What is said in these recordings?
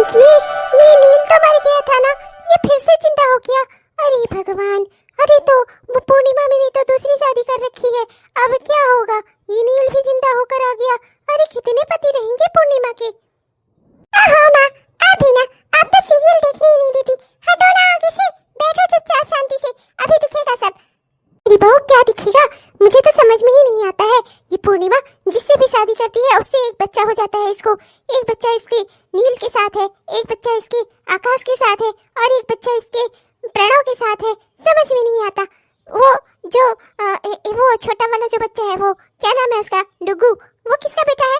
ये नील तो मर गया था ना, ये फिर से जिंदा हो गया। अरे भगवान, अरे तो वो पूर्णिमा ने तो दूसरी शादी कर रखी है, अब क्या होगा? ये नील भी जिंदा होकर आ गया। अरे कितने पति रहेंगे पूर्णिमा के। हाँ माँ, आप भी ना, आप तो सीरियल देखने ही नहीं देती। हटो ना आगे से, बैठो चुपचाप शांति से, अभी दिखेगा सब। अरे बहू क्या दिखेगा, मुझे तो समझ में ही नहीं आता है। ये पूर्णिमा जिससे भी शादी करती है उससे एक बच्चा हो जाता है इसको। एक बच्चा इसके नील के साथ है, एक बच्चा इसके आकाश के साथ है और एक बच्चा इसके प्रणव के साथ है। समझ में नहीं आता। वो जो वो छोटा वाला जो बच्चा है, वो क्या नाम है उसका, डुगू, वो किसका बेटा है?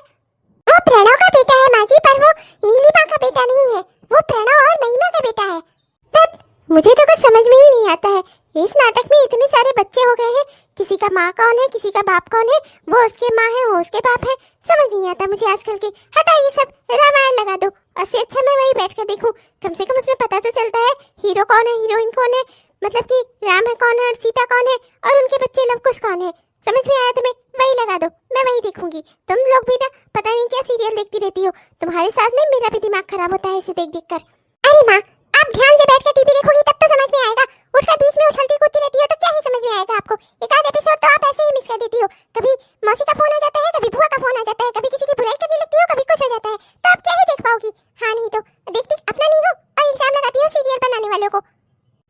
वो प्रणव का बेटा है माँ जी, पर वो नीलिमा का बेटा नहीं है, वो प्रणव और महिमा का बेटा है। तब मुझे तो कुछ समझ में ही नहीं आता है। इस नाटक में इतने सारे बच्चे हो गए हैं, किसी का माँ कौन है, किसी का बाप कौन है, वो उसके माँ है, वो उसके बाप है, समझ नहीं आता मुझे आजकल के। हटाइए सब, रामायण लगा दो, उससे अच्छा मैं वही बैठ कर देखूं। कम से कम उसमें पता तो चलता है हीरो कौन है, हीरोइन कौन है, मतलब कि राम है कौन है और सीता कौन है और उनके बच्चे लवकुश कौन है। समझ में आया तुम्हें? वही लगा दो, मैं वही देखूंगी। तुम लोग भी ना पता नहीं क्या सीरियल देखती रहती हो, तुम्हारे साथ में मेरा भी दिमाग खराब होता है इसे देख देख कर। अरे माँ, आप ध्यान से बैठकर टीवी देखोगी तब तो समझ में आएगा। उठकर बीच में उछलती कूदती रहती हो तो क्या ही समझ में आएगा आपको। एक आध एपिसोड तो आप ऐसे ही मिस कर देती हो। कभी मौसी का फोन आ जाता है, कभी बुआ का फोन आ जाता है, कभी किसी की बुराई करने लगती हो, कभी कुछ हो जाता है, तो आप क्या ही देख पाओगी। हाँ नहीं तो देखती अपना नहीं हो और इल्जाम लगाती हो सीरियल बनाने वालों को।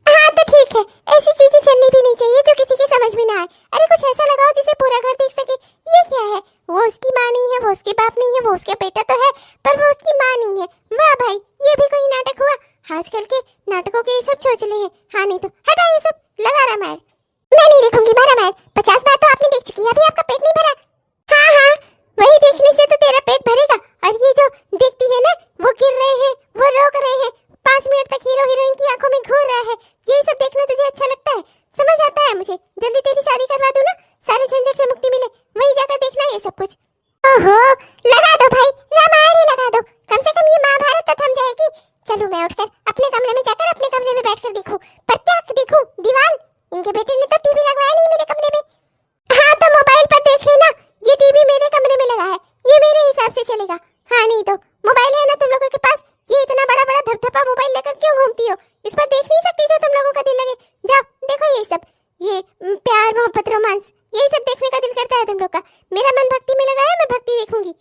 हाँ तो ठीक है, ऐसी चीजें चलनी भी नहीं चाहिए जो किसी के समझ में ना आए। अरे कुछ ऐसा लगाओ जिसे पूरा घर देख सके। ये क्या है, वो उसकी माँ नहीं है, वो उसके बाप नहीं है, वो उसका बेटा तो है पर वो उसकी माँ नहीं है। वाह भाई, ये भी कोई नाटक हुआ। आजकल के नाटकों के ये सब चोचले हैं। हाँ नहीं तो हटाइए सब, लगा रामायण। मैं नहीं देखूंगी रामायण, 50 बार तो आपने देख चुकी है, अभी आपका पेट नहीं भरा। हाँ हाँ, वही देखने से तो तेरा पेट भरेगा। और ये जो देखती है ना, वो गिर रहे हैं, वो रोक रहे हैं, 5 मिनट तक हीरो हीरोइन की आंखों में घूर रहा है, यही सब देखना तुझे अच्छा लगता है? समझ आता है मुझे। जल्दी तेरी शादी करवा दूं ना, सारे झंझट से मुक्ति मिले, वही जाकर देखना ये सब कुछ। ओहो, लगा दो भाई, रामायण ही लगा दो, कम से कम ये महाभारत तो थम जाएगी। चलो मैं उठकर अपने कमरे में जाकर अपने कमरे में बैठकर देखूं। पर क्या देखूं, दीवार? इनके बेटे ने तो टीवी लगवाया नहीं मेरे कमरे में। हाँ तो मोबाइल पर देख लेना, ये टीवी मेरे कमरे में लगा है, ये मेरे हिसाब से चलेगा। हाँ नहीं तो मोबाइल है ना तुम लोगों के पास, ये इतना बड़ा बड़ा धपधपा मोबाइल लेकर क्यों घूमती हो? इस पर देख नहीं सकती जो तुम लोगों का दिल लगे? जाओ देखो ये सब, ये प्यार मोहब्बत रोमांस, यही सब देखने का दिल करता है तुम लोग का। मेरा मन भक्ति में लगा है, मैं भक्ति देखूंगी।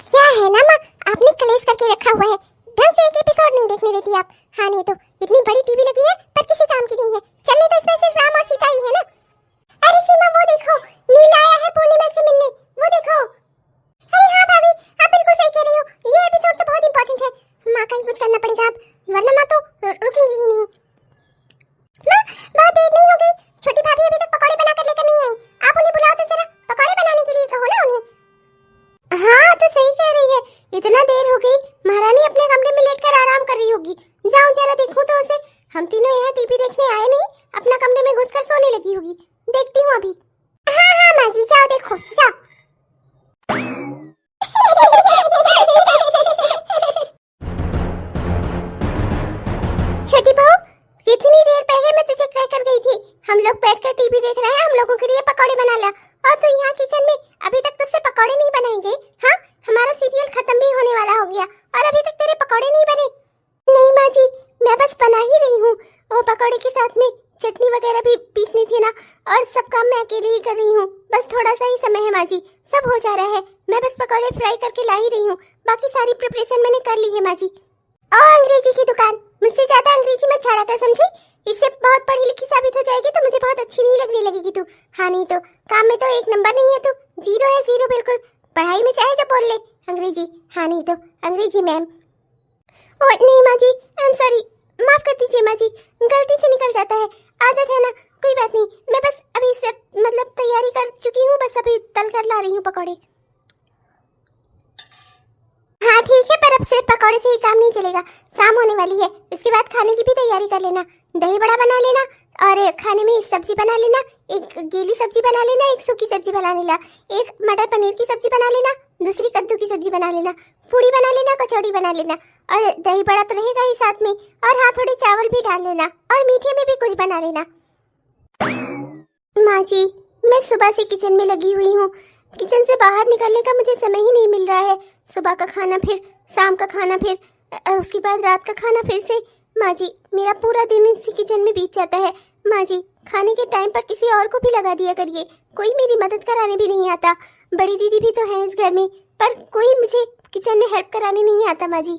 क्या है ना माँ, आपने कलेश करके रखा हुआ है, ढंग से एक एपिसोड नहीं देखने देती आप। हाँ नहीं तो इतनी बड़ी टीवी लगी है पर किसी काम की नहीं है, चलने तो इसमें सिर्फ राम और सीता ही है ना। अरे सीमा वो देखो, नील आया है पूर्णिमा से मिलने, वो देखो। अरे हाँ भाभी, आप बिल्कुल सही कह रही हो, ये एपिसोड तो बहुत इंपॉर्टेंट है, माँ का ही कुछ करना पड़ेगा अब, वरना माँ तो रुकेंगी ही नहीं। माँ बहुत देर नहीं हो गई, छोटी भाभी अभी तक पकौड़े बनाकर लेकर नहीं आई, आप उन्हें बुलाओ तो जरा, पकौड़े बनाने के लिए कहो ना उन्हें। हाँ तो सही कह रही है, इतना देर हो गई, महारानी अपने कमरे में लेटकर आराम कर रही होगी। जाओ जरा देखूं तो उसे। हम तीनों यहाँ टीवी देखने आए नहीं, अपना कमरे में घुसकर सोने लगी होगी, देखती हूँ अभी। हाँ हाँ माँ जी, जाओ देखो जाओ। छोटी बहू, कितनी देर पहले मैं तुझे कहकर गई थी हम लोग बैठकर टीवी देख रहे हैं, हम लोगों के लिए पकौड़े बना ला, और तू यहाँ किचन में अभी तक तुझसे पकौड़े नहीं बनाए गए। हाँ, हमारा सीरियल खत्म भी होने वाला हो गया और अभी तक तेरे पकौड़े नहीं बने। नहीं माँ जी, मैं बस बना ही रही हूँ, वो पकौड़े के साथ में चटनी वगैरह भी पीसनी थी ना, और सब काम मैं अकेले ही कर रही हूँ, बस थोड़ा सा ही समय है माँ जी, सब हो जा रहा है, मैं बस पकौड़े फ्राई करके ला ही रही हूँ, बाकी सारी प्रिपरेशन मैंने कर ली है माँ जी। और अंग्रेजी की दुकान, मुझसे ज्यादा अंग्रेजी मत छाड़ा कर, समझी? इससे बहुत पढ़ी लिखी साबित हो जाएगी तो मुझे बहुत अच्छी नहीं लगने लगेगी तू। हाँ नहीं तो काम में तो एक नंबर नहीं है तू, जीरो है, जीरो बिल्कुल। पढ़ाई में चाहे जो बोल ले अंग्रेजी, हाँ नहीं तो अंग्रेजी मैम। ओ नहीं माँ जी, आई एम सॉरी, माफ कर दीजिए माँ जी, गलती से निकल जाता है, आदत है ना, कोई बात नहीं। मैं बस अभी से मतलब तैयारी कर चुकी हूँ, बस अभी तल कर ला रही हूँ पकौड़े। हाँ ठीक है, पर अब सिर्फ पकौड़े से ही काम नहीं चलेगा, शाम होने वाली है, इसके बाद खाने की भी तैयारी कर लेना, दही बड़ा बना लेना और खाने में सब्जी बना लेना, एक गीली सब्जी बना लेना, एक सूखी सब्जी बना लेना, एक मटर पनीर की सब्जी बना लेना, दूसरी कद्दू की सब्जी बना लेना, पूड़ी बना लेना, कचौड़ी बना लेना, और दही बड़ा तो रहेगा ही साथ में, और हाँ थोड़े चावल भी डाल लेना, और मीठे में भी कुछ बना लेना। माँ जी, मैं सुबह से किचन में लगी हुई हूँ, किचन से बाहर निकलने का मुझे समय ही नहीं मिल रहा है। सुबह का खाना फिर शाम का खाना फिर उसके बाद रात का खाना फिर से। माँ जी, मेरा पूरा दिन इसी किचन में बीत जाता है। माँ जी, खाने के टाइम पर किसी और को भी लगा दिया करिए, कोई मेरी मदद कराने भी नहीं आता। बड़ी दीदी भी तो है इस घर में, पर कोई मुझे किचन में हेल्प कराने नहीं आता। माँ जी,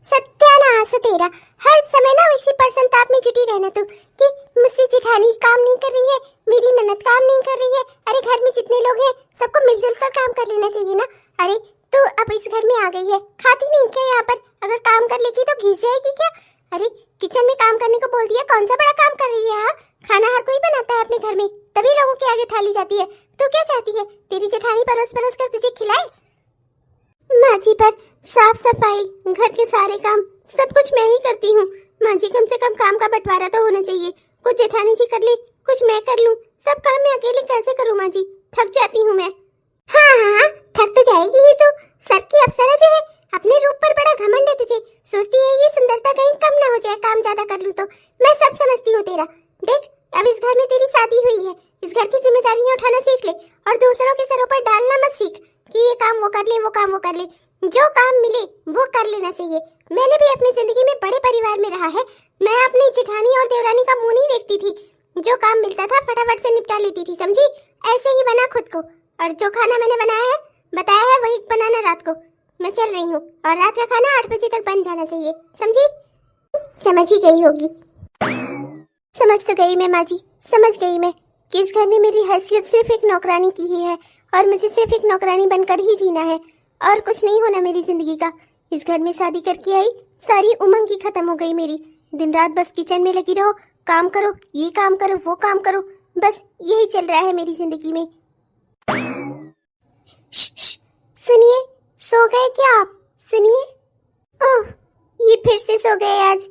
सत्यानाश तेरा, हर समय ना इसी परसंताप में जुटी रहना तू कि मुझसे जेठानी काम नहीं कर रही है, मेरी ननद काम नहीं कर रही है। अरे घर में जितने लोग हैं सबको मिलजुल कर काम कर लेना चाहिए ना। अरे तू अब इस घर में आ गई है, खाती नहीं क्या यहाँ पर? अगर काम कर लेगी तो घिस जाएगी क्या? अरे किचन में काम करने को बोल दिया, कौन सा बड़ा काम कर रही है? हाँ, खाना हर कोई बनाता है अपने घर में, तभी लोगों के आगे थाली जाती है। तू क्या चाहती है तेरी जेठानी परोस परोस कर तुझे खिलाए? माँ जी, पर साफ सफाई, घर के सारे काम सब कुछ मैं ही करती हूँ। माँ जी, कम से कम काम का बंटवारा तो होना चाहिए। कुछ जेठानी जी कर ले, कुछ मैं कर लूँ, सब काम मैं अकेले कैसे करूँ? माँ जी, थक जाती हूँ मैं। हाँ हाँ, थक तो जाएगी ही। तो सर की अप्सरा जो है, अपने रूप पर बड़ा घमंड है तुझे, सोचती है ये सुंदरता कहीं कम ना हो जाए काम ज्यादा कर लूँ तो। मैं सब समझती हूँ तेरा। देख, अब इस घर में तेरी शादी हुई है, इस घर की जिम्मेदारियां उठाना सीख ले और दूसरों के सरों पर डालना मत सीख कि ये काम वो कर ले, वो काम वो कर ले। जो काम मिले वो कर लेना चाहिए। मैंने भी अपनी जिंदगी में बड़े परिवार में रहा है, मैं अपनी जेठानी और देवरानी का मुंह नहीं देखती थी। जो काम मिलता था फटाफट से निपटा लेती थी, समझी? ऐसे ही बना खुद को, और जो खाना मैंने बनाया है, बताया है, वही बनाना रात को। मैं चल रही हूँ और रात का खाना 8 बजे तक बन जाना चाहिए, समझी? समझ ही गई होगी। समझ तो गई मैं माँ जी, समझ गई मैं कि इस घर में मेरी हैसियत सिर्फ एक नौकरानी की ही है और मुझे सिर्फ एक नौकरानी बनकर ही जीना है और कुछ नहीं होना मेरी जिंदगी का। इस घर में शादी करके आई, सारी उमंग ही खत्म हो गई मेरी। दिन रात बस किचन में लगी रहो, काम करो, ये काम करो, वो काम करो, बस यही चल रहा है मेरी जिंदगी में। सुनिए, सो गए क्या आप? सुनिए। ओह, ये फिर से सो गए आज।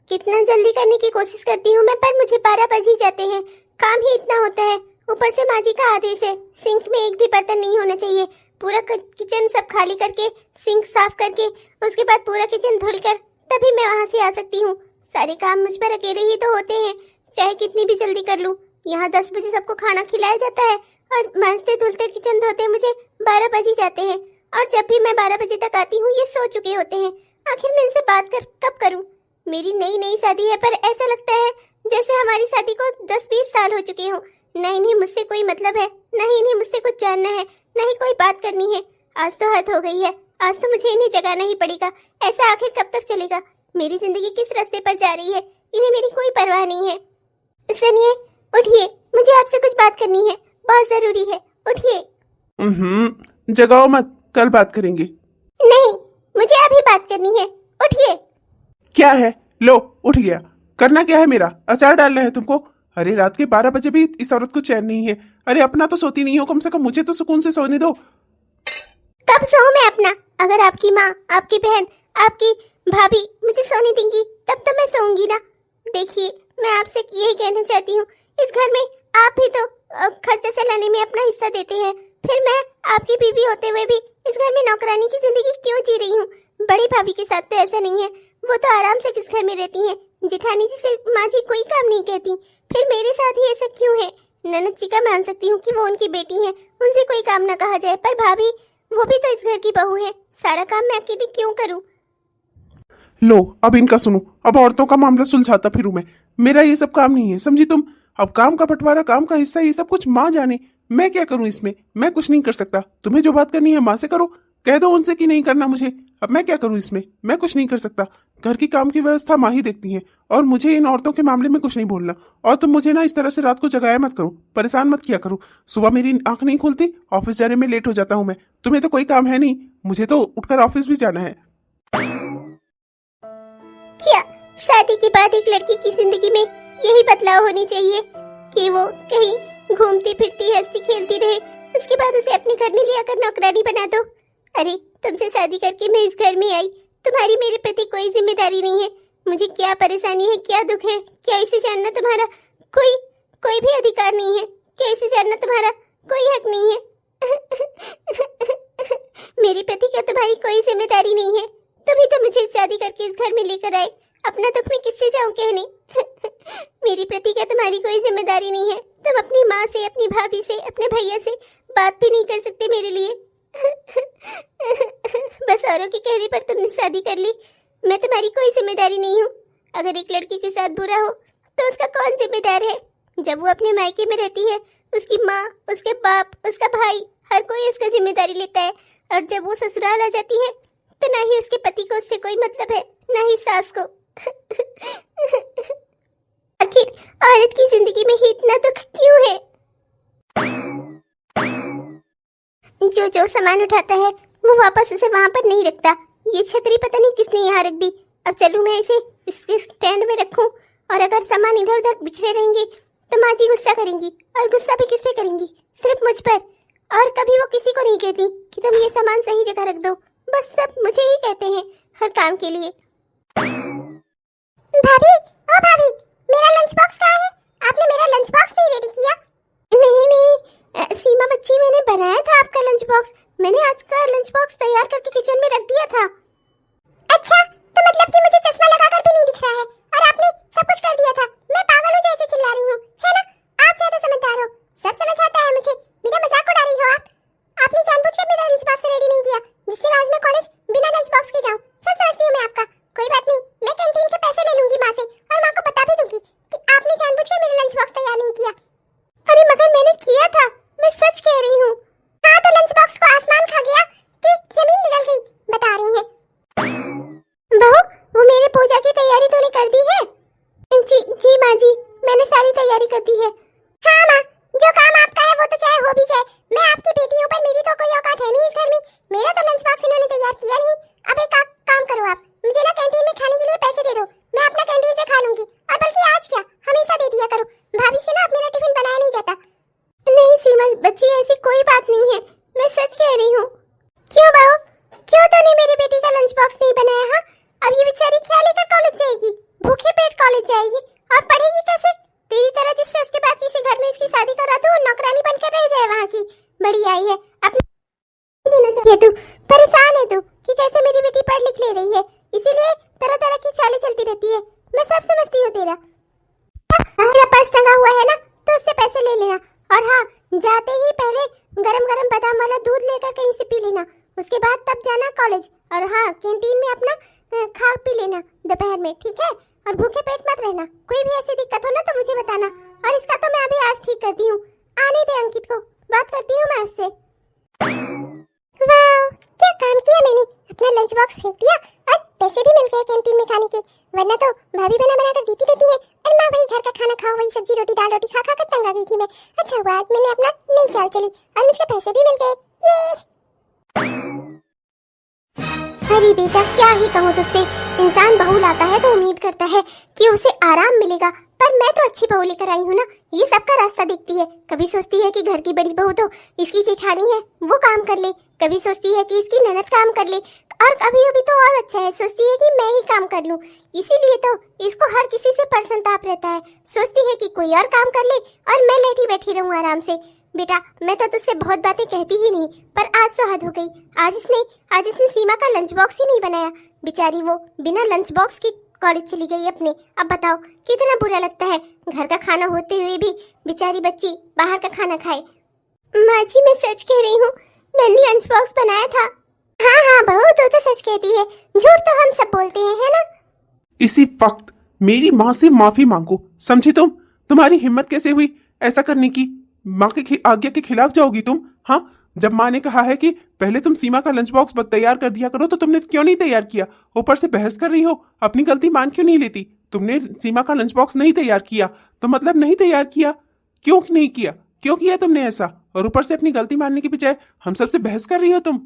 कितना जल्दी करने की कोशिश करती हूँ मैं, पर मुझे 12 बज ही जाते हैं। काम ही इतना होता है, ऊपर से माँ जी का आदेश है सिंक में एक भी बर्तन नहीं होना चाहिए। पूरा किचन सब खाली करके, सिंक साफ करके, उसके बाद पूरा किचन धुलकर तभी मैं वहाँ से आ सकती हूँ। सारे काम मुझ पर अकेले ही तो होते हैं, चाहे कितनी भी जल्दी कर लूँ। यहाँ 10 बजे सबको खाना खिलाया जाता है और मांजते धुलते किचन धोते मुझे 12 बज ही जाते हैं। और जब भी मैं 12 बजे तक आती हूँ ये सो चुके होते हैं। आखिर मैं इनसे बात कब करूँ? मेरी नई नई शादी है, पर ऐसा लगता है जैसे हमारी शादी को 10-20 साल हो चुके हों। नहीं, मुझसे कोई मतलब है, नहीं, मुझसे कुछ जानना है, नहीं कोई बात करनी है। आज तो हद हो गई है, आज तो मुझे इन्हें जगाना ही पड़ेगा। ऐसा आखिर कब तक चलेगा? मेरी जिंदगी किस रास्ते पर जा रही है, इन्हें मेरी कोई परवाह नहीं है। सुनिए, उठिए, मुझे आपसे कुछ बात करनी है, बहुत जरूरी है, उठिए। जगाओ मत, कल बात करेंगे। नहीं, मुझे अभी बात करनी है, उठिए। क्या है? लो, उठ गया। करना क्या है मेरा? अचार डालना है तुमको? अरे रात के 12 बजे भी इस औरत को चैन नहीं है। अरे अपना तो सोती नहीं हो, कम से कम मुझे तो सुकून से सोने दो। कब सोऊं मैं अपना? अगर आपकी माँ, आपकी बहन, आपकी भाभी मुझे सोने देंगी तब तो मैं सोऊंगी ना। देखिए, मैं आपसे यही कहना चाहती हूँ, इस घर में आप ही तो खर्चा चलाने में अपना हिस्सा देते हैं, फिर मैं आपकी बीवी होते हुए भी इस घर में नौकरानी की जिंदगी क्यों जी रही हूँ? बड़ी भाभी के साथ तो ऐसा नहीं है, वो तो आराम से किस घर में रहती हैं। जेठानी जी से माँ जी कोई काम नहीं कहती, फिर मेरे साथ ही ऐसा क्यों है? ननद जी का मान सकती हूँ कि वो उनकी बेटी है, उनसे कोई काम ना कहा जाए, पर भाभी वो भी तो इस घर की बहू है, सारा काम मैं अकेली क्यों करूँ? लो, अब इनका सुनो। अब औरतों का मामला सुलझाता फिरूं मैं, मेरा ये सब काम नहीं है, समझी तुम? अब काम का बंटवारा, काम का हिस्सा, ये सब कुछ माँ जाने, मैं क्या करूं इसमें? मैं कुछ नहीं कर सकता। तुम्हें जो बात करनी है माँ से करो, कह दो उनसे कि नहीं करना मुझे। अब मैं क्या करूं इसमें? मैं कुछ नहीं कर सकता। घर की काम की व्यवस्था माँ ही देखती है और मुझे इन औरतों के मामले में कुछ नहीं बोलना। और तुम मुझे ना इस तरह से रात को जगाया मत करो, परेशान मत किया करो। सुबह मेरी आंख नहीं खुलती, ऑफिस जाने में लेट हो जाता हूँ मैं। तुम्हें तो कोई काम है नहीं, मुझे तो उठकर ऑफिस भी जाना है। क्या शादी के बाद एक लड़की की जिंदगी में यही बदलाव होनी चाहिए कि वो कहीं घूमती फिरती हंसती खेलती रहे, उसके बाद उसे अपने घर में ले आकर नौकरानी बना दो? अरे तुमसे शादी करके मैं इस घर में आई, तुम्हारी मेरे प्रति कोई जिम्मेदारी नहीं है। मुझे क्या परेशानी है, क्या दुख है, क्या इसे जानना तुम्हारा कोई भी अधिकार नहीं है? क्या इसे जानना तुम्हारा कोई हक नहीं है? मेरे प्रति क्या तुम्हारी कोई जिम्मेदारी नहीं है? तभी तो मुझे शादी करके इस घर में लेकर आए। अपना दुख मैं किससे जाऊं कहने? मेरी प्रति क्या तुम्हारी कोई जिम्मेदारी नहीं है? तुम अपनी माँ से, अपनी भाभी से, अपने भैया से बात भी नहीं कर सकते मेरे लिए? बस औरों के कहने पर तुमने शादी कर ली। मैं तुम्हारी कोई जिम्मेदारी नहीं हूँ। अगर एक लड़की के साथ बुरा हो तो उसका कौन जिम्मेदार है? जब वो अपने मायके में रहती है, उसकी माँ, उसके बाप, उसका भाई, हर कोई उसका जिम्मेदारी लेता है। और जब वो ससुराल आ जाती है तो ना ही उसके पति को उससे कोई मतलब है, ना ही सास को। आखिर औरत की जिंदगी में ही इतना दुख क्यों है? जो जो सामान उठाता है वो वापस उसे वहां पर नहीं रखता। ये छतरी पता नहीं किसने यहाँ रख दी। अब चलूं मैं इसे इसके स्टैंड में रखूं, और अगर सामान इधर उधर बिखरे रहेंगे तो माँ जी गुस्सा करेंगी, और गुस्सा भी किस पे करेंगी? सिर्फ मुझ पर। और कभी वो किसी को नहीं कहती कि तुम ये सामान सही जगह रख दो, बस सब मुझे ही कहते हैं हर काम के लिए। भाभी, ओ भाभी, मेरा लंच बॉक्स कहाँ है? आपने मेरा लंच बॉक्स नहीं रेडी किया? नहीं नहीं सीमा बच्ची, मैंने बनाया था आपका लंच बॉक्स। मैंने आज का लंच बॉक्स तैयार करके किचन में रख दिया था। अच्छा, तो मतलब कि मुझे चश्मा लगाकर भी नहीं दिख रहा है और आपने सब कुछ कर दिया था। मैं पागल हूँ जैसे चिल्ला रही हूँ, है ना? आप ज्यादा समझदार हो, सब समझ आता है मुझे। मेरा मजाक उड़ा रही हो आप? आपने जानबूझकर मेरा लंच बॉक्स रेडी नहीं किया जिससे आज मैं कॉलेज बिना लंच बॉक्स के जाऊँ। सब समझती हूँ मैं आपका। कोई बात नहीं, मैं कैंटीन के पैसे ले लूंगी माँ से और माँ को बता भी दूंगी कि आपने जानबूझकर मेरा लंच बॉक्स तैयार नहीं किया। अरे मगर मैंने किया था, मैं सच कह रही हूँ। हाँ, तो लंच बॉक्स को आसमान खा गया कि जमीन निगल गई, बता रही है। बहू, वो मेरे पूजा की तैयारी तूने कर दी है? जी जी माँ जी, मैंने सारी तैयारी कर दी है। हाँ माँ, जो काम आपका है वो तो चाहे हो भी जाए। मैं आपकी बेटी हूँ, पर मेरी तो कोई औकात है नहीं इस घर में। मेरा तो लंच बॉक्स इन्होंने तैयार किया नहीं। अब एक काम करो, आप मुझे ना कैंटीन में खाने के लिए पैसे दे दो, मैं अपना कैंटीन से खा लूंगी। और बल्कि आज क्या, हमेशा दे दिया करो। भाभी से ना अब मेरा टिफिन बनाया नहीं जाता। नहीं सीमा बच्ची, ऐसी कोई बात नहीं है, मैं सच कह रही हूँ। क्यों बहू, क्यों तूने मेरी बेटी का लंच बॉक्स नहीं बनाया? हाँ, अब ये बेचारी क्या लेकर कॉलेज जाएगी? भूखे पेट कॉलेज जाएगी और पढ़ेगी कैसे? तेरी तरह जिससे उसके बाद किसी घर में इसकी शादी करा दूं और नौकरानी बनकर रह जाए वहाँ की। बड़ी आई है, अपने देना चाहिए। तू परेशान है तू कि कैसे मेरी बेटी पढ़ लिख ले रही है, इसीलिए तरह तरह की चालें चलती रहती है। मैं सब समझती हूँ तेरा। तेरा पर्स टंगा हुआ है ना, तो उससे पैसे ले लेना। और हाँ, जाते ही पहले गरम गरम बादाम वाला दूध लेकर कहीं से पी लेना, उसके बाद तब जाना कॉलेज। और हाँ, कैंटीन में अपना खा पी लेना दोपहर में, ठीक है? और भूखे पेट मत रहना। कोई भी ऐसी दिक्कत हो ना तो मुझे बताना। और इसका तो मैं अभी आज ठीक करती हूँ। आने दे अंकित को, बात करती हूँ मैं उससे। वाह, क्या काम किया मैंने, अपना लंच बॉक्स फेंक दिया और पैसे भी मिल गए कैंटीन में खाने के। वरना तो भाभी बना बना कर देती रहती है, अरे माँ भाई घर का खाना खाओ, वही सब्जी रोटी दाल रोटी खा खा कर तंग आ गई थी मैं। अच्छा हुआ मैंने अपना नई चाल चली और मुझे पैसे भी मिल गए। ये अरे बेटा, क्या ही कहूँ तुझसे। इंसान बहू लाता है तो उम्मीद करता है कि उसे आराम मिलेगा, पर मैं तो अच्छी बहू लेकर आई हूँ ना, ये सबका रास्ता देखती है। कभी सोचती है कि घर की बड़ी बहू तो इसकी जेठानी है, वो काम कर ले। कभी सोचती है कि इसकी ननद काम कर ले, और कभी अभी तो और अच्छा है, सोचती है कि मैं ही काम कर लूँ। इसीलिए तो इसको हर किसी से परसंताप रहता है। सोचती है कि कोई और काम कर ले और मैं लेटी बैठी रहूँ आराम से। बेटा, मैं तो तुझसे बहुत बातें कहती ही नहीं, पर आज तो हद हो गई। आज इसने सीमा का लंच बॉक्स ही नहीं बनाया। बेचारी वो बिना लंच बॉक्स की कॉलेज चली गई अपने। अब बताओ कितना बुरा लगता है, घर का खाना होते हुए भी बेचारी बच्ची बाहर का खाना खाए। माँ जी, मैं सच कह रही हूँ, मैंने लंच बॉक्स बनाया था। हाँ हाँ बहू, तो सच कहती है, झूठ तो हम सब बोलते हैं, है ना? इसी वक्त मेरी माँ से माफी मांगो, समझी तुम? तुम्हारी हिम्मत कैसे हुई ऐसा करने की? माँ की आज्ञा के खिलाफ जाओगी तुम? हाँ, जब माँ ने कहा है कि पहले तुम सीमा का लंच बॉक्स तैयार कर दिया करो, तो तुमने क्यों नहीं तैयार किया? ऊपर से बहस कर रही हो, अपनी गलती मान क्यों नहीं लेती? तुमने सीमा का लंच बॉक्स नहीं तैयार किया तो मतलब नहीं तैयार किया। क्यों नहीं किया? क्यों किया तुमने ऐसा? और ऊपर से अपनी गलती मानने की बजाय हम सबसे बहस कर रही हो तुम।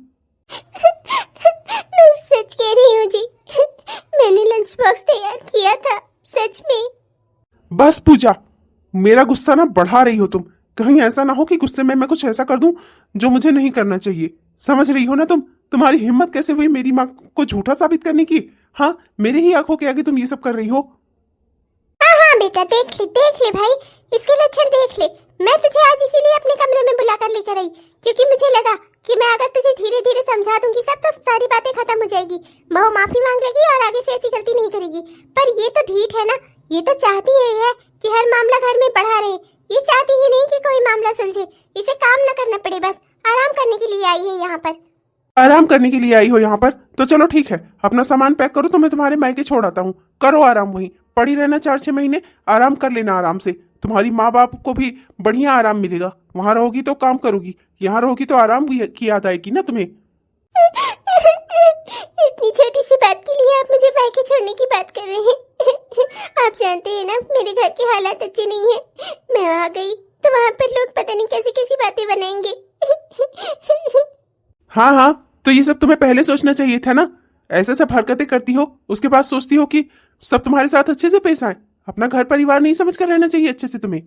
मैं सच कह रही हूँ जी, मैंने लंच बॉक्स तैयार किया था, सच में। बस पूजा, मेरा गुस्सा ना बढ़ा रही हो तुम। कहीं ऐसा ना हो कि गुस्से में मैं कुछ ऐसा कर दूं जो मुझे नहीं करना चाहिए। समझ रही हो ना तुम? तुम्हारी हिम्मत कैसे हुई मेरी माँ को झूठा साबित करने की? हाँ, मेरे ही आंखों के आगे तुम ये सब कर रही हो। हाँ बेटा, देख ले भाई, इसके लक्षण देख ले। मैं तुझे आज इसीलिए अपने कमरे में बुलाकर लेकर आई, क्योंकि मुझे लगा कि मैं अगर तुझे धीरे धीरे समझा दूंगी सब, तो सारी बातें खत्म हो जाएगी। बहू माफी मांग लेगी और आगे से ऐसी गलती नहीं करेगी। पर ये तो ढीठ है ना, ये तो चाहती है कि हर मामला घर में बढ़ा रहे। ये चाहती ही नहीं कि कोई मामला सुलझे, इसे काम न करना पड़े, बस आराम करने के लिए आई है यहाँ पर। आराम करने के लिए आई हो यहाँ पर, तो चलो ठीक है, अपना सामान पैक करो तो मैं तुम्हारे मायके छोड़ आता हूँ। करो आराम, वहीं पड़ी रहना 4-6 महीने, आराम कर लेना आराम से। तुम्हारी माँ बाप को भी बढ़िया आराम मिलेगा। वहां रहोगी तो काम करोगी, यहाँ रहोगी तो आराम की याद आएगी ना तुम्हें। इतनी छोटी सी बात के लिए आप मुझे मायके छोड़ने की बात कर रहे हैं। आप जानते हैं ना मेरे घर के हालात अच्छे नहीं है। मैं वहाँ गई तो वहाँ पर लोग पता नहीं कैसी कैसी बातें बनाएंगे। हाँ हाँ, तो ये सब तुम्हें पहले सोचना चाहिए था ना। ऐसे सब हरकतें करती हो, उसके बाद सोचती हो कि सब तुम्हारे साथ अच्छे से पेश आए। अपना घर परिवार नहीं समझ कर रहना चाहिए अच्छे से तुम्हें।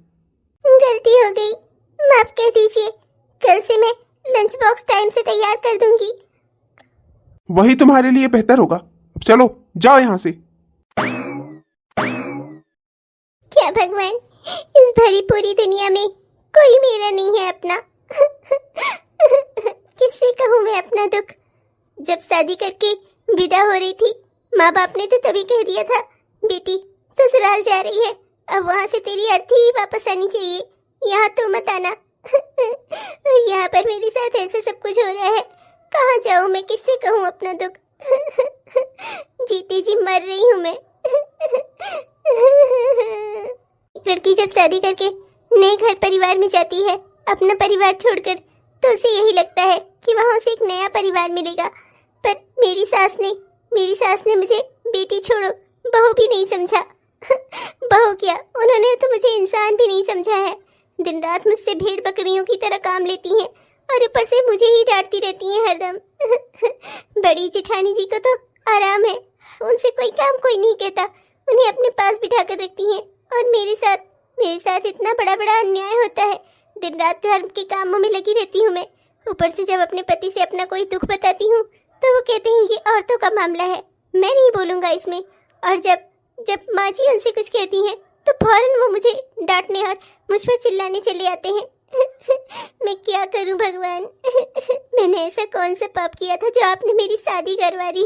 गलती हो गई, माफ कर दीजिए। कल से मैं लंच बॉक्स टाइम से तैयार कर दूंगी। वही तुम्हारे लिए बेहतर होगा। अब चलो जाओ यहाँ से। क्या भगवान, इस भरी पूरी दुनिया में कोई मेरा नहीं है अपना। किससे कहूँ मैं अपना दुख। जब शादी करके विदा हो रही थी, माँ बाप ने तो तभी कह दिया था बेटी ससुराल जा रही है, अब वहाँ से तेरी अर्थी ही वापस आनी चाहिए, यहाँ तो मत आना। और यहाँ पर मेरे साथ ऐसे सब कुछ हो रहा है। कहाँ जाऊँ मैं, किससे कहूँ अपना दुख। जीती जी मर रही हूँ मैं। एक लड़की जब शादी करके नए घर परिवार में जाती है अपना परिवार छोड़कर, तो उसे यही लगता है कि वहाँ उसे एक नया परिवार मिलेगा। पर मेरी सास ने मुझे बेटी छोड़ो बहू भी नहीं समझा। बहू क्या, उन्होंने तो मुझे इंसान भी नहीं समझा है। दिन रात मुझसे भेड़ बकरियों की तरह काम लेती हैं और ऊपर से मुझे ही डांटती रहती हैं हरदम। बड़ी जेठानी जी को तो आराम है, उनसे कोई काम कोई नहीं कहता, उन्हें अपने पास बिठा कर रखती हैं। और मेरे साथ इतना बड़ा बड़ा अन्याय होता है। दिन रात घर के कामों में लगी रहती हूँ मैं। ऊपर से जब अपने पति से अपना कोई दुख बताती हूँ तो वो कहते हैं ये औरतों का मामला है, मैं नहीं बोलूँगा इसमें। और जब माँ जी उनसे कुछ कहती हैं तो फौरन वो मुझे डांटने और मुझ पर चिल्लाने चले आते हैं। मैं क्या करूं भगवान। मैंने ऐसा कौन सा पाप किया था जो आपने मेरी शादी करवा दी।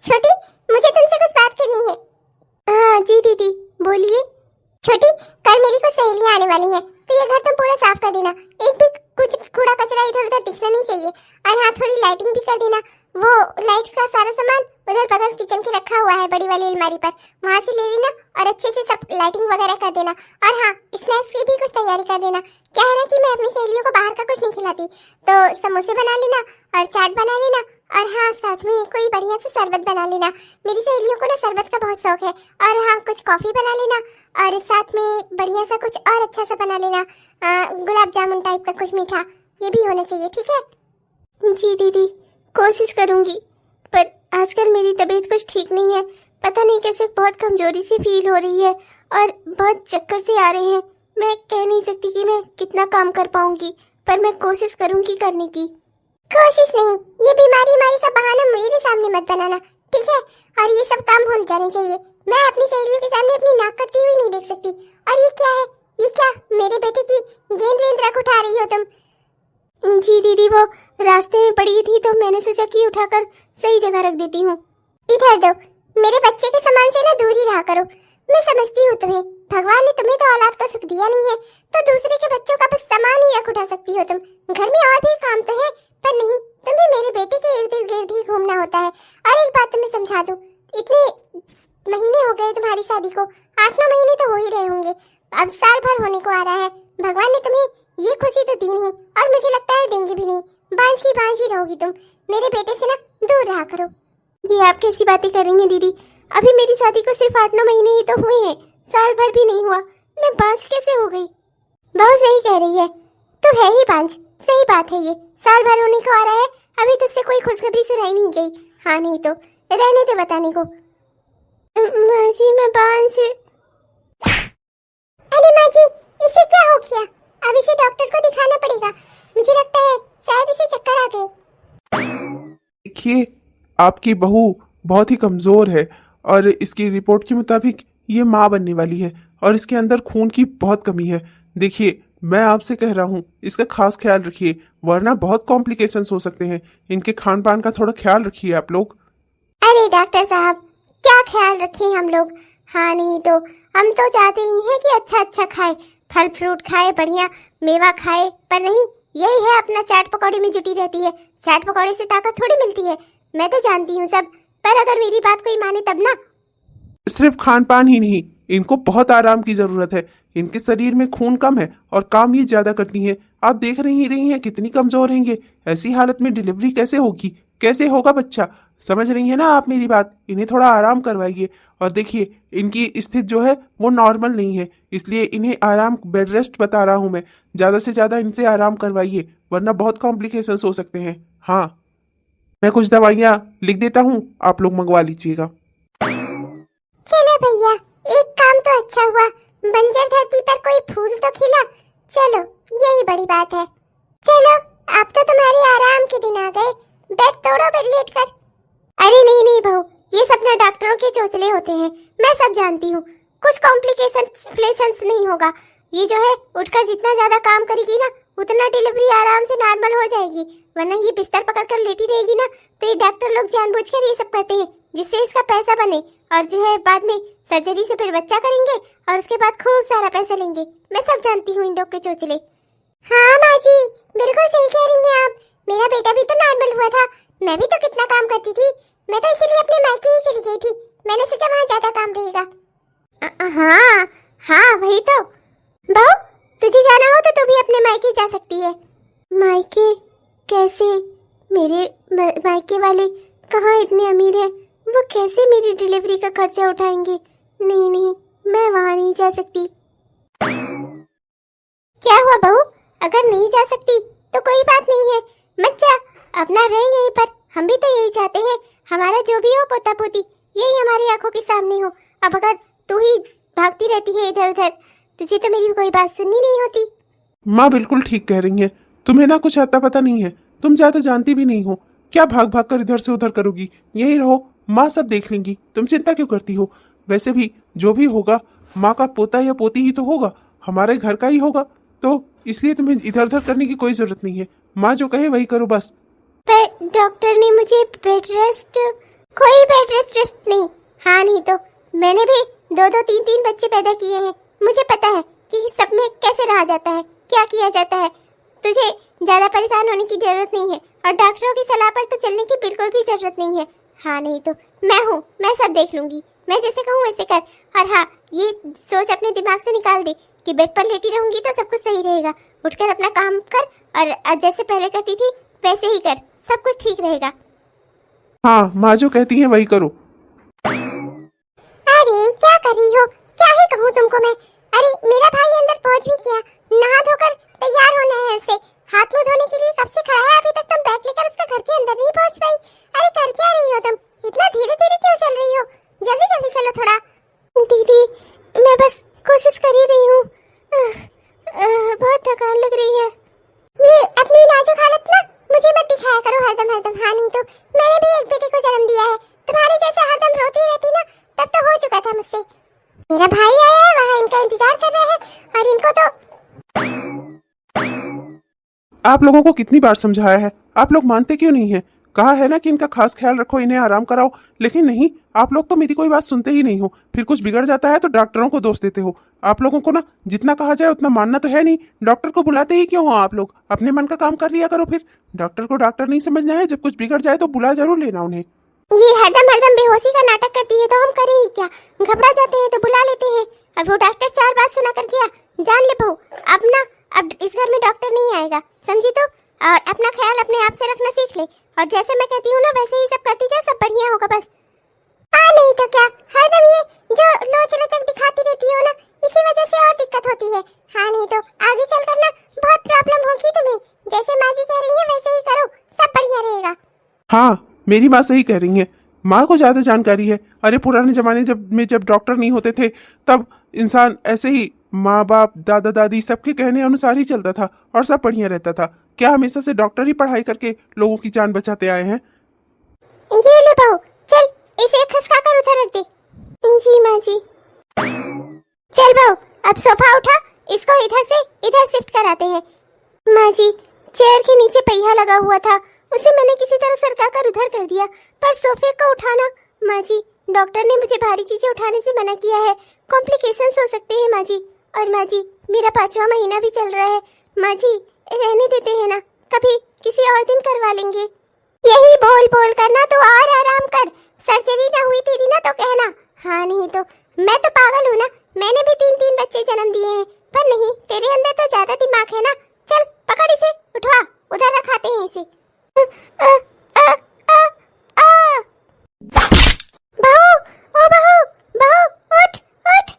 छोटी, मुझे तुमसे कुछ बात करनी है। हाँ जी दीदी बोलिए। छोटी, कल मेरी कुछ सहेलियां आने वाली हैं, तो ये घर तुम पूरा साफ कर देना। एक भी कुछ कूड़ा कचरा इधर उधर दिखना नहीं चाहिए। और हाँ, थोड़ी लाइटिंग भी कर देना। वो लाइट का सारा सामान उधर बगल किचन के रखा हुआ है बड़ी वाली अलमारी पर, वहाँ से ले लेना और अच्छे से सब लाइटिंग वगैरह कर देना। और हाँ, स्नैक्स की भी कुछ तैयारी कर देना। क्या है ना कि मैं अपनी सहेलियों को बाहर का कुछ नहीं खिलाती, तो समोसे बना लेना और चाट बना लेना। और हाँ, साथ में कोई बढ़िया से शरबत बना लेना। मेरी सहेलियों को ना शरबत का बहुत शौक है। और हाँ, कुछ कॉफी बना लेना और साथ में बढ़िया सा कुछ और अच्छा सा बना लेना, गुलाब जामुन टाइप का कुछ मीठा, ये भी होना चाहिए। ठीक है जी दीदी, कोशिश करूंगी। पर आजकल मेरी तबीयत कुछ ठीक नहीं है, पता नहीं कैसे बहुत कमजोरी सी फील हो रही है और बहुत चक्कर से आ रहे हैं। मैं कह नहीं सकती कि मैं कितना काम कर पाऊंगी, पर मैं कोशिश करूंगी करने की। कोशिश नहीं, ये बीमारी का बहाना मेरे सामने मत बनाना, ठीक है। और ये सब काम हो जाने चाहिए। मैं अपनी सहेलियों के सामने अपनी नाक कटती हुई नहीं देख सकती। और ये क्या है, ये क्या मेरे बेटे की गेंद रख उठा रही हो तुम? जी दीदी, वो रास्ते में पड़ी थी तो मैंने सोचा कि उठाकर सही जगह रख देती हूँ। इधर दो, मेरे बच्चे के सामान से ना दूर ही रहा करो। मैं समझती हूँ तुम्हें, भगवान ने तुम्हें तो औलाद का सुख दिया नहीं है, तो दूसरे के बच्चों का बस सामान ही रख उठा सकती हो तुम। घर में और भी काम तो है, पर नहीं, तुम्हें मेरे बेटे के इर्द गिर्द ही घूमना होता है। और एक बात तुम्हें समझा दूं, इतने महीने हो गए तुम्हारी शादी को, 8-9 महीने तो हो ही रहे होंगे, अब साल भर होने को आ रहा है। भगवान ने तुम्हें ये खुशी तो दी नहीं, और मुझे लगता है देंगे भी नहीं। बांझ की रहोगी तुम। मेरे बेटे से ना दूर रहा करो। ये आप कैसी बातें कर रही हैं दीदी? अभी मेरी शादी को सिर्फ 8-9 महीने ही तो हुए हैं, साल भर भी नहीं हुआ। मैं बांझ कैसे हो गई? बहुत सही कह रही है, तो है ही बांझ। सही बात है, ये साल भर होने को आ रहा है, अभी तुझसे कोई खुशखबरी सुनाई नहीं गई। हाँ, नहीं तो रहने दे बताने को। माँ जी, मैं बांझ। अरे माँ जी, इसे क्या हो गया? अब इसे डॉक्टर को दिखाना पड़ेगा। मुझे लगता है शायद इसे चक्कर आ गए। देखिए, आपकी बहू बहुत ही कमजोर है और इसकी रिपोर्ट के मुताबिक ये माँ बनने वाली है और इसके अंदर खून की बहुत कमी है। देखिए, मैं आपसे कह रहा हूँ, इसका खास ख्याल रखिए, वरना बहुत कॉम्प्लिकेशंस हो सकते हैं। इनके खान पान का थोड़ा ख्याल रखिए आप लोग। अरे डॉक्टर साहब, क्या ख्याल रखें हम लोग? हाँ, नहीं तो हम तो चाहते ही हैं कि अच्छा खाए, फल फ्रूट खाए, बढ़िया मेवा खाए, पर नहीं, यही है अपना चाट पकौड़े में जुटी रहती है। चाट पकौड़े से ताकत थोड़ी मिलती है, मैं तो जानती हूँ सब, पर अगर मेरी बात कोई माने तब ना। सिर्फ खान पान ही नहीं, इनको बहुत आराम की जरूरत है। इनके शरीर में खून कम है और काम ये ज्यादा करती हैं। आप देख रही हैं कितनी कमजोर रहेंगे। ऐसी हालत में डिलीवरी कैसे होगी, कैसे होगा बच्चा? समझ रही है ना आप मेरी बात? इन्हें थोड़ा आराम करवाइए। और देखिए, इनकी स्थिति जो है वो नॉर्मल नहीं है, इसलिए इन्हें आराम, बेड रेस्ट बता रहा हूं मैं। ज्यादा से ज्यादा इनसे आराम करवाइए, वरना बहुत कॉम्प्लिकेशंस हो सकते हैं। हाँ, मैं कुछ दवाइयाँ लिख देता हूँ, आप लोग मंगवा लीजिएगा। चलो भैया, एक काम तो अच्छा हुआ, बंजर धरती पर कोई फूल तो खिला। चलो, यही बड़ी बात है। चलो, अब तो तुम्हारे आराम के दिन आ गए। बेड तोड़ो, बेड लेट कर। अरे नहीं नहीं बहू, ये सब ना डॉक्टरों के चोचले होते हैं, मैं सब जानती हूँ। कुछ कॉम्प्लिकेशंस नहीं होगा। ये जो है उठकर जितना ज्यादा काम करेगी ना, उतना डिलीवरी आराम से नॉर्मल हो जाएगी। वरना ये बिस्तर पकड़कर लेटी रहेगी ना, तो ये डॉक्टर लोग जानबूझकर ये सब करते हैं जिससे इसका पैसा बने, और जो है बाद में सर्जरी से फिर बच्चा करेंगे और उसके बाद खूब सारा पैसा लेंगे। मैं सब जानती हूँ इन लोग के चोचले। हाँ माँ जी, बिल्कुल सही कह रही हैं आप। मेरा बेटा भी तो नॉर्मल हुआ था, मैं भी तो कितना काम करती थी। मैं तो इसीलिए अपने मायके ही चली गई थी, मैंने सोचा वहाँ ज्यादा काम रहेगा। हाँ हाँ वही तो। बहू, तुझे जाना हो तो तू भी अपने मायके जा सकती है। मायके कैसे? मेरे मायके वाले कहाँ इतने अमीर हैं, वो कैसे मेरी डिलीवरी का खर्चा उठाएंगे? नहीं नहीं, मैं वहाँ नहीं जा सकती। क्या हुआ बहू, अगर नहीं जा सकती तो कोई बात नहीं है, मत जा, अपना रह यहीं पर। हम भी तो यही चाहते हैं, हमारा जो भी हो पोता पोती यही हमारी आंखों के सामने हो। अब अगर तू ही भागती रहती है इधर उधर, तुझे तो मेरी कोई बात सुननी नहीं होती। माँ बिल्कुल ठीक कह रही है, तुम्हें ना कुछ आता पता नहीं है, तुम ज्यादा जानती भी नहीं हो। क्या भाग भाग कर इधर से उधर करोगी? यही रहो, माँ सब देख लेंगी, तुम चिंता क्यों करती हो? वैसे भी जो भी होगा, माँ का पोता या पोती ही तो होगा, हमारे घर का ही होगा, तो इसलिए तुम्हें इधर उधर करने की कोई जरूरत नहीं है। माँ जो कहे वही करो बस। पर डॉक्टर ने मुझे बेड रेस्ट, कोई बेड रेस्ट नहीं। हाँ नहीं तो मैंने भी 2-2 3-3 बच्चे पैदा किए हैं, मुझे पता है कि सब में कैसे रहा जाता है, क्या किया जाता है। तुझे ज्यादा परेशान होने की जरूरत नहीं है, और डॉक्टरों की सलाह पर तो चलने की बिल्कुल भी जरूरत नहीं है। हाँ नहीं तो मैं हूँ, मैं सब देख लूंगी, मैं जैसे कहूँ वैसे कर। और हाँ, ये सोच अपने दिमाग से निकाल दे कि बेड पर लेटी रहूंगी तो सब कुछ सही रहेगा। उठकर अपना काम कर, और जैसे पहले करती थी वैसे ही कर, सब कुछ ठीक रहेगा। हाँ, माँ जो कहती है वही करो। अरे क्या कर रही हो, क्या ही कहूँ तुमको मैं। अरे मेरा भाई अंदर पहुंच भी गया, नहा धोकर तैयार होना है उसे। हाथ मुंह धोने के लिए कब से खड़ा है, अभी तक तुम बैग लेकर उसका घर के अंदर नहीं पहुंच पाई। अरे कर क्या रही हो तुम, इतना धीरे धीरे क्यों चल रही हो? जल्दी जल्दी चलो थोड़ा। दीदी, मैं बस कोशिश कर ही रही हूँ, बहुत थकान लग रही है। ये अपनी नाजुक हालत ना मुझे मत दिखाया करो हरदम हरदम। हाँ नहीं तो मैंने भी एक बेटे को जन्म दिया है, तुम्हारे जैसे हरदम रोती रहती ना तब तो हो चुका था मुझसे। मेरा भाई आया है, वहाँ इनका इंतजार कर रहे हैं, और इनको तो। आप लोगों को कितनी बार समझाया है, आप लोग मानते क्यों नहीं है? कहा है ना कि इनका खास ख्याल रखो, इन्हें आराम कराओ, लेकिन नहीं, आप लोग तो मेरी कोई बात सुनते ही नहीं हो। फिर कुछ बिगड़ जाता है तो डॉक्टरों को दोष देते हो। आप लोगों को ना जितना कहा जाए उतना मानना तो है नहीं। डॉक्टर को बुलाते ही क्यों हो आप लोग? अपने मन का काम कर लिया करो। फिर डॉक्टर को डॉक्टर नहीं समझना है, जब कुछ बिगड़ जाए तो बुला जरूर लेना उन्हें। ये हरदम बेहोशी का नाटक करती है तो हम करें ही क्या? घबरा जाते हैं तो बुला लेते हैं। अब वो डॉक्टर 4 बात सुना कर गया, जान ले बहू, अब इस घर में डॉक्टर नहीं आएगा, समझी तो? और अपना ख्याल अपने आप से रखना सीख ले, और जैसे मैं कहती हूँ ना वैसे ही सब करती जा, सब बढ़िया होगा बस। हाँ नहीं तो क्या, हरदम ये जो लोच लचक दिखाती रहती हो ना, इसी वजह से और दिक्कत होती है। हाँ नहीं तो आगे चलकर ना बहुत प्रॉब्लम होगी तुम्हें। जैसे माँ जी कह रही है वैसे ही करो, सब बढ़िया रहेगा। हाँ, मेरी माँ सही कह रही है, माँ को ज्यादा जानकारी है। अरे पुराने जमाने जब डॉक्टर नहीं होते थे, तब इंसान ऐसे ही माँ बाप दादा दादी सबके कहने अनुसार ही चलता था और सब बढ़िया रहता था। क्या हमेशा से डॉक्टर ही पढ़ाई करके लोगों की जान बचाते आए हैं? ये ले बहू, चल इसे खसका कर उधर रख दे। जी माँ जी। चल बहू, अब सोफा उठा, इसको इधर से इधर शिफ्ट कराते हैं। माँ जी, चेयर के नीचे पहिया लगा हुआ था, उसे मैंने किसी तरह सरका कर उधर कर दिया, पर सोफे को उठाना, माँ जी डॉक्टर ने मुझे भारी चीजें उठाने से मना किया है, कॉम्प्लिकेशंस हो सकते हैं माँ जी। और माँ जी मेरा 5वां महीना भी चल रहा है। माँ जी रहने देते हैं ना, कभी किसी और दिन करवा लेंगे। यही बोल बोल कर ना तो और आराम कर, सर्जरी ना हुई तेरी ना तो कहना। हाँ नहीं तो मैं तो पागल हूँ ना, मैंने भी 3-3 बच्चे जन्म दिए हैं, पर नहीं तेरे अंदर तो ज्यादा दिमाग है ना। चल पकड़ इसे, उठवा, उधर रखाते हैं इसे। बहू, ओ बहू, बहू उठ उठ।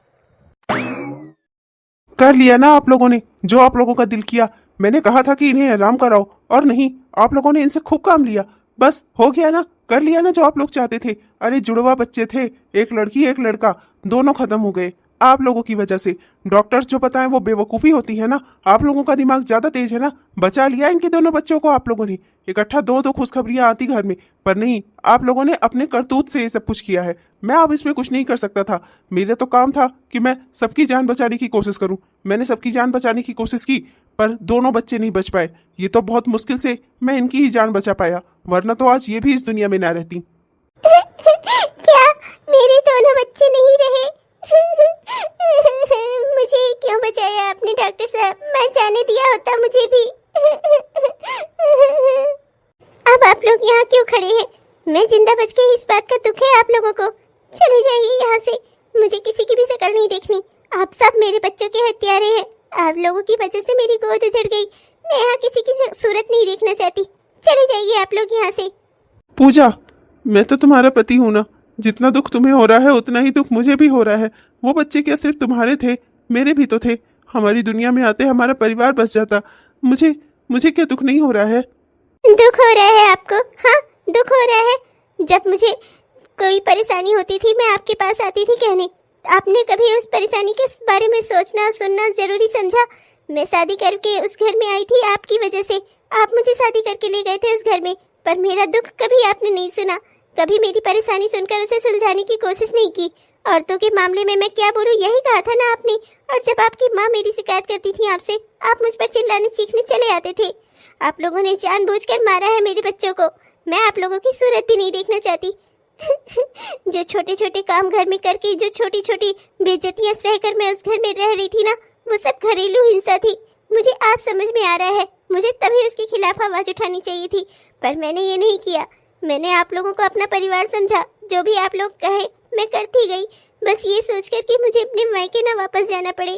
कर लिया ना आप लोगों ने जो आप लोगों का दिल किया। मैंने कहा था कि इन्हें आराम कराओ, और नहीं, आप लोगों ने इनसे खूब काम लिया। बस हो गया ना, कर लिया ना जो आप लोग चाहते थे। अरे जुड़वा बच्चे थे, एक लड़की एक लड़का, दोनों खत्म हो गए आप लोगों की वजह से। डॉक्टर्स जो बताएं वो बेवकूफ़ी होती है ना, आप लोगों का दिमाग ज़्यादा तेज है ना। बचा लिया इनके दोनों बच्चों को आप लोगों ने। इकट्ठा दो दो खुशखबरियां आती घर में, पर नहीं, आप लोगों ने अपने करतूत से ये सब कुछ किया है। मैं अब इसमें कुछ नहीं कर सकता था। मेरा तो काम था कि मैं सबकी जान बचाने की कोशिश करूं। मैंने सबकी जान बचाने की कोशिश की, पर दोनों बच्चे नहीं बच पाए। ये तो बहुत मुश्किल से मैं इनकी ही जान बचा पाया, वरना तो आज ये भी इस दुनिया में ना रहती। क्या मेरे दोनों बच्चे नहीं रहे? मुझे क्यों बचाया आपने डॉक्टर साहब? मर जाने दिया होता मुझे भी। अब आप लोग यहाँ क्यों खड़े हैं? मैं जिंदा बच गई, इस बात का दुख है आप लोगों को। चले जाइए यहाँ से, मुझे किसी की भी शक्ल नहीं देखनी। आप सब मेरे बच्चों के हत्यारे हैं। आप लोगों की वजह से मेरी गोद उजड़ गई। मैं यहाँ किसी की सूरत नहीं देखना चाहती। चले जाइए आप लोग यहाँ से। पूजा, मैं तो तुम्हारा पति हूं ना, जितना दुख तुम्हें हो रहा है उतना ही दुख मुझे भी हो रहा है। वो बच्चे क्या सिर्फ तुम्हारे थे, मेरे भी तो थे। हमारी दुनिया में आते हमारा परिवार बच जाता। मुझे मुझे क्या दुख नहीं हो रहा है? दुख हो रहा है आपको? हाँ दुख हो रहा है। जब मुझे कोई परेशानी होती थी मैं आपके पास आती थी कहने, आपने कभी उस परेशानी के बारे में सोचना सुनना जरूरी समझा? मैं शादी करके उस घर में आई थी आपकी वजह से। आप मुझे शादी करके ले गए थे उस घर में, पर मेरा दुख कभी आपने नहीं सुना। कभी मेरी परेशानी सुनकर उसे सुलझाने की कोशिश नहीं की। औरतों के मामले में मैं क्या बोलूं, यही कहा था ना आपने। और जब आपकी माँ मेरी शिकायत करती थी आपसे, आप मुझ पर चिल्लाने चीखने चले आते थे। आप लोगों ने जानबूझकर मारा है मेरे बच्चों को। मैं आप लोगों की सूरत भी नहीं देखना चाहती। जो छोटे छोटे काम घर में करके, जो छोटी छोटी बेइज्जतियां सहकर मैं उस घर में रह रही थी ना, वो सब घरेलू हिंसा थी। मुझे आज समझ में आ रहा है, मुझे तभी उसके खिलाफ आवाज उठानी चाहिए थी, पर मैंने ये नहीं किया। मैंने आप लोगों को अपना परिवार समझा। जो भी आप लोग कहे मैं करती गई, बस ये सोचकर कि मुझे अपने मायके ना वापस जाना पड़े।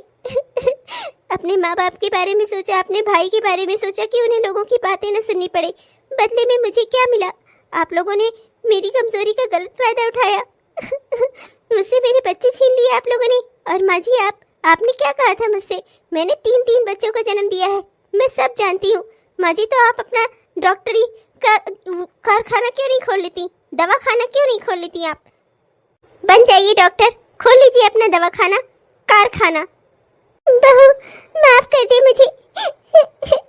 अपने माँ बाप के बारे में सोचा, अपने भाई के बारे में सोचा कि उन्हें लोगों की बातें न सुननी पड़े। बदले में मुझे क्या मिला? आप लोगों ने मेरी कमजोरी का गलत फायदा उठाया। मुझसे मेरे बच्चे छीन लिए आप लोगों ने। और माँ जी आपने क्या कहा था मुझसे? मैंने 3-3 बच्चों का जन्म दिया है, मैं सब जानती हूँ। माँ जी तो आप अपना डॉक्टरी का कारखाना क्यों नहीं खोल लेती? दवाखाना क्यों नहीं खोल लेती? आप बन जाइए डॉक्टर, खोल लीजिए अपना दवाखाना, कारखाना। बहू माफ कर दे मुझे।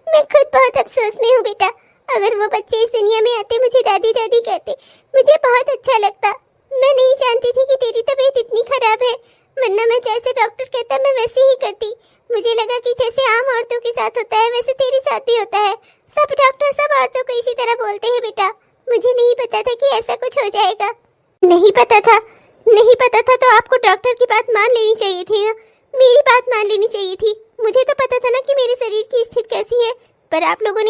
मैं खुद बहुत अफसोस में हूँ बेटा। अगर वो बच्चे इस दुनिया में आते, मुझे दादी दादी कहते, मुझे बहुत अच्छा लगता। मैं नहीं जानती थी कि तेरी तबीयत इतनी खराब है, वरना मैं जैसे डॉक्टर कहता मैं वैसे ही करती। मुझे लगा कि जैसे आम औरतों के साथ होता है वैसे तेरे साथ भी होता है। सब डॉक्टर सब औरतों को इसी तरह बोलते हैं बेटा। मुझे नहीं पता था कि ऐसा कुछ हो जाएगा। नहीं पता था तो आपको डॉक्टर की बात मान लेनी चाहिए थी ना, मेरी बात मान लेनी चाहिए थी। मुझे तो पता था ना कि मेरे शरीर की स्थिति कैसी है, पर आप लोगों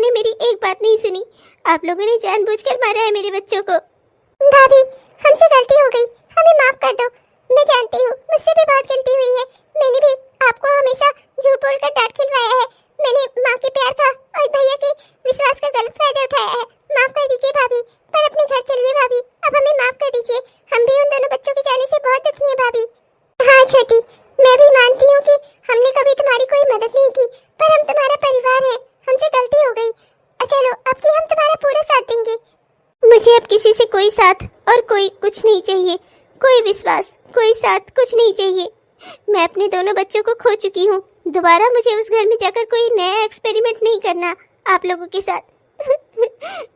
ने मेरी एक बात नहीं सुनी। आप लोगों ने जानबूझकर मारा है मेरे बच्चों को। भाभी हमसे गलती हो गई, हमें माफ कर दो। मैं जानती हूँ मुझसे भी बहुत गलती हुई है। मैंने भी आपको हमेशा झूठ बोलकर डांट खिलवाया है। मैंने माँ के प्यार का और भैया के विश्वास का गलत फायदा उठाया है। माफ कर दीजिए भाभी, पर अपने घर चलिए भाभी। अब हमें माफ कर दीजिए, हम भी उन दोनों बच्चों के जाने से बहुत दुखी हैं भाभी। हाँ छोटी, मैं भी मानती हूँ कि हमने कभी तुम्हारी कोई मदद नहीं की, पर हम तुम्हारा परिवार है, हमसे गलती हो गई। चलो अब की हम तुम्हारा पूरा साथ देंगे। मुझे अब किसी से कोई साथ और कोई कुछ नहीं चाहिए, कोई विश्वास, कोई साथ, कुछ नहीं चाहिए। मैं अपने दोनों बच्चों को खो चुकी हूँ। दोबारा मुझे उस घर में जाकर कोई नया एक्सपेरिमेंट नहीं करना आप लोगों के साथ।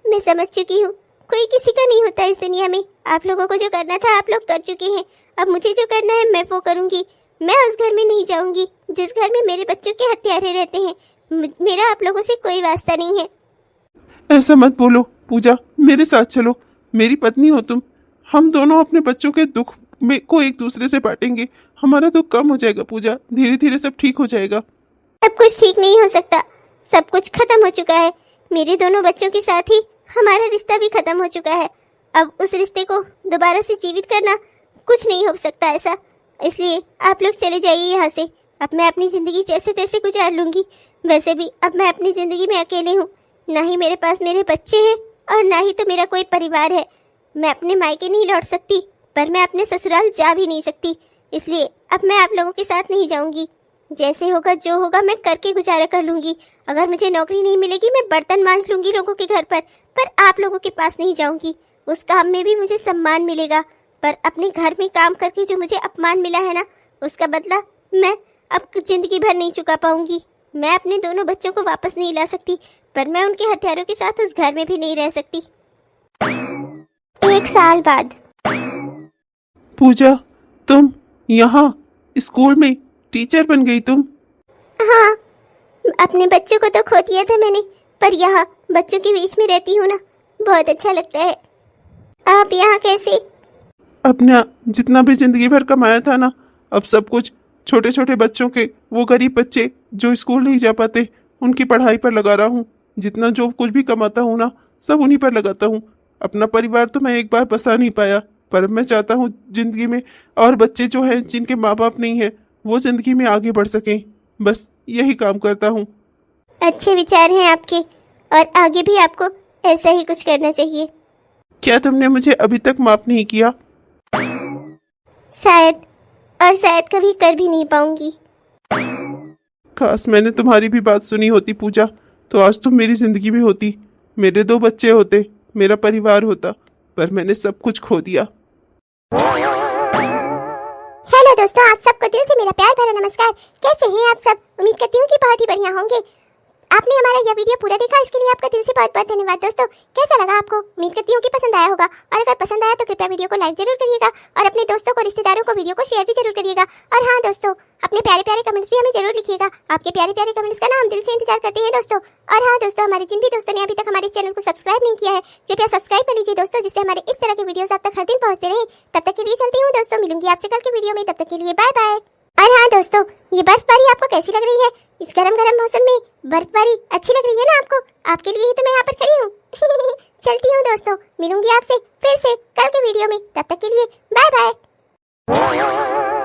मैं समझ चुकी हूँ, कोई किसी का नहीं होता इस दुनिया में। आप लोगों को जो करना था आप लोग कर चुके हैं। अब मुझे जो करना है मैं वो करूँगी। मैं उस घर में नहीं जाऊँगी जिस घर में मेरे बच्चों के हत्यारे रहते हैं। मेरा आप लोगों से कोई वास्ता नहीं है। ऐसा मत बोलो पूजा, मेरे साथ चलो, मेरी पत्नी हो तुम। हम दोनों अपने बच्चों के दुख में को एक दूसरे से बांटेंगे। हमारा दुख कम हो जाएगा पूजा, धीरे धीरे सब ठीक हो जाएगा। अब कुछ ठीक नहीं हो सकता, सब कुछ खत्म हो चुका है। मेरे दोनों बच्चों के साथ ही हमारा रिश्ता भी खत्म हो चुका है। अब उस रिश्ते को दोबारा से जीवित करना कुछ नहीं हो सकता ऐसा, इसलिए आप लोग चले जाइए यहाँ से। अब मैं अपनी ज़िंदगी जैसे तैसे गुजार लूँगी। वैसे भी अब मैं अपनी ज़िंदगी में अकेले हूँ, ना ही मेरे पास मेरे बच्चे हैं और ना ही तो मेरा कोई परिवार है। मैं अपने मायके नहीं लौट सकती, पर मैं अपने ससुराल जा भी नहीं सकती, इसलिए अब मैं आप लोगों के साथ नहीं जाऊँगी। जैसे होगा जो होगा मैं करके गुजारा कर लूँगी। अगर मुझे नौकरी नहीं मिलेगी मैं बर्तन मांज लूँगी लोगों के घर पर आप लोगों के पास नहीं जाऊँगी। उस काम में भी मुझे सम्मान मिलेगा, पर अपने घर में काम करके जो मुझे अपमान मिला है ना, उसका बदला मैं अब जिंदगी भर नहीं चुका पाऊंगी। मैं अपने दोनों बच्चों को वापस नहीं ला सकती, पर मैं उनके हथियारों के साथ उस घर में भी नहीं रह सकती। 1 साल बाद। पूजा, तुम यहाँ स्कूल में टीचर बन गई तुम? हाँ, अपने बच्चों को तो खो दिया था मैंने, पर यहाँ बच्चों के बीच में रहती हूँ ना, बहुत अच्छा लगता है। आप यहाँ कैसे? अपना जितना भी जिंदगी भर कमाया था ना, अब सब कुछ छोटे छोटे बच्चों के, वो गरीब बच्चे जो स्कूल नहीं जा पाते, उनकी पढ़ाई पर लगा रहा हूँ। जितना जो कुछ भी कमाता हूँ ना, सब उन्हीं पर लगाता हूँ। अपना परिवार तो मैं एक बार बसा नहीं पाया, पर मैं चाहता हूँ जिंदगी में और बच्चे जो हैं जिनके माँ बाप नहीं है, वो जिंदगी में आगे बढ़ सकें। बस यही काम करता हूँ। अच्छे विचार हैं आपके, और आगे भी आपको ऐसा ही कुछ करना चाहिए। क्या तुमने मुझे अभी तक माफ नहीं किया? शायद, और शायद कभी कर भी नहीं पाऊंगी। काश मैंने तुम्हारी भी बात सुनी होती पूजा, तो आज तुम मेरी जिंदगी में होती, मेरे 2 बच्चे होते, मेरा परिवार होता, पर मैंने सब कुछ खो दिया। हेलो दोस्तों, आप सबको दिल से मेरा प्यार भरा नमस्कार। कैसे हैं आप सब? उम्मीद करती हूँ कि बहुत ही बढ़िया होंगे। आपने हमारा यह वीडियो पूरा देखा, इसके लिए आपका दिल से बहुत बहुत धन्यवाद। दोस्तों, कैसा लगा आपको? उम्मीद करती हूँ कि पसंद आया होगा, और अगर पसंद आया तो कृपया वीडियो को लाइक जरूर करिएगा, और अपने दोस्तों को, रिश्तेदारों को वीडियो को शेयर भी जरूर करिएगा। और हाँ दोस्तों, अपने प्यारे प्यारे कमेंट्स भी हमें जरूर लिखिएगा। आपके प्यारे प्यारे कमेंट्स का ना हम दिल से इंतजार करते हैं दोस्तों। और हाँ दोस्तों, हमारे जिन भी दोस्तों ने अभी तक हमारे चैनल को सब्सक्राइब नहीं किया है, कृपया सब्सक्राइब कर लीजिए दोस्तों, जिससे हमारे इस तरह के वीडियोस आप तक हर दिन पहुंचते रहे। तब तक के लिए चलती हूँ दोस्तों, मिलूंगी आपसे कल के वीडियो में। तब तक के लिए बाय बाय। और हाँ दोस्तों, ये बर्फबारी आपको कैसी लग रही है? इस गरम गरम मौसम में बर्फबारी अच्छी लग रही है ना आपको? आपके लिए ही तो मैं यहाँ पर खड़ी हूँ। चलती हूँ दोस्तों, मिलूंगी आपसे फिर से कल के वीडियो में। तब तक के लिए बाय बाय।